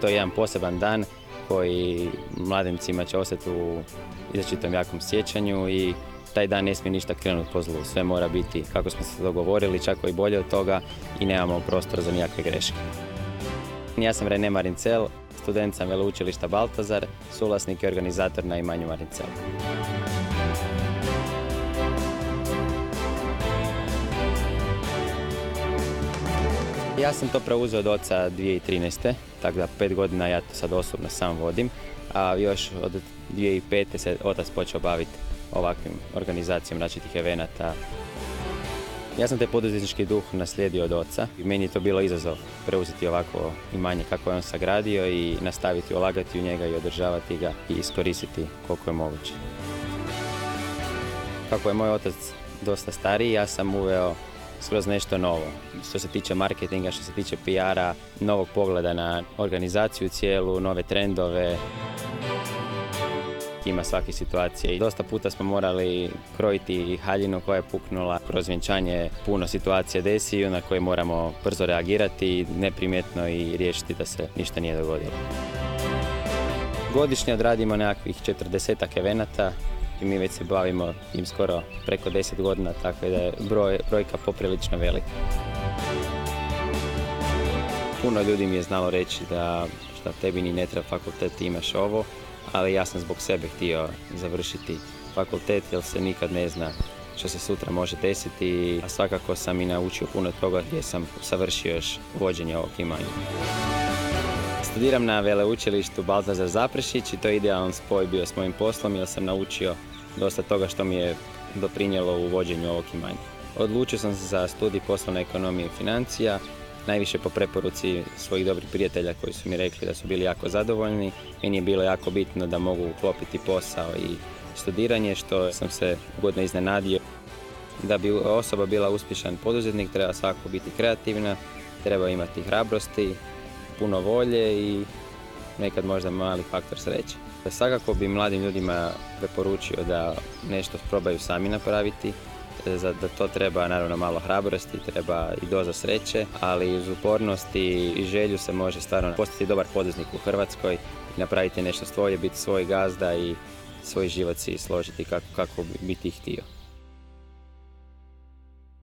To je jedan poseban dan koji mladencima će ostati u izračitom jakom sjećanju i taj dan ne smije ništa krenuti po zlu. Sve mora biti kako smo se dogovorili, čak i bolje od toga i nemamo prostora za nikakve greške. Ja sam René Marincel, student sam Veleučilišta Baltazar, suvlasnik i organizator na imanju Marincel. Ja sam to preuzeo od oca 2013. Tako da 5 godina ja to sad osobno sam vodim, a još od 2005. se otac počeo baviti ovakvim organizacijom različitih evenata. Ja sam taj poduzetnički duh naslijedio od oca i meni je to bilo izazov preuzeti ovako imanje kako je on sagradio i nastaviti ulagati u njega i održavati ga i iskoristiti koliko je moguće. Kako je moj otac dosta stariji, ja sam uveo skroz nešto novo. Što se tiče marketinga, što se tiče PR-a, novog pogleda na organizaciju cijelu, nove trendove. Ima svake situacije i dosta puta smo morali krojiti haljinu koja je puknula. Kroz vjenčanje puno situacija desi na koje moramo brzo reagirati, neprimjetno i riješiti da se ništa nije dogodilo. Godišnje odradimo nekakvih 40 evenata i mi već se bavimo im skoro preko 10 godina, tako da je brojka poprilično velika. Puno ljudi mi je znalo reći da šta tebi ni ne treba fakultet, ti imaš ovo, ali ja sam zbog sebe htio završiti fakultet jer se nikad ne zna što se sutra može desiti, a svakako sam i naučio puno toga gdje sam savršio još vođenje ovog imanja. Studiram na Veleučilištu Baltazar Zaprešić i to je idealan spoj bio s mojim poslom jer sam naučio dosta toga što mi je doprinijelo u vođenju ovog imanja. Odlučio sam se za studij poslovne ekonomije i financija, najviše po preporuci svojih dobrih prijatelja koji su mi rekli da su bili jako zadovoljni. Meni je bilo jako bitno da mogu uklopiti posao i studiranje, što sam se ugodno iznenadio. Da bi osoba bila uspješan poduzetnik, treba svakako biti kreativna, treba imati hrabrosti, puno volje i nekad možda mali faktor sreće. Svakako bi mladim ljudima preporučio da nešto probaju sami napraviti. Za to treba naravno malo hrabrosti, treba i doza sreće, ali uz upornost i želju se može stvarno postati dobar poduzetnik u Hrvatskoj i napraviti nešto svoje, biti svoj gazda i svoj život si složiti kako bi ti htio.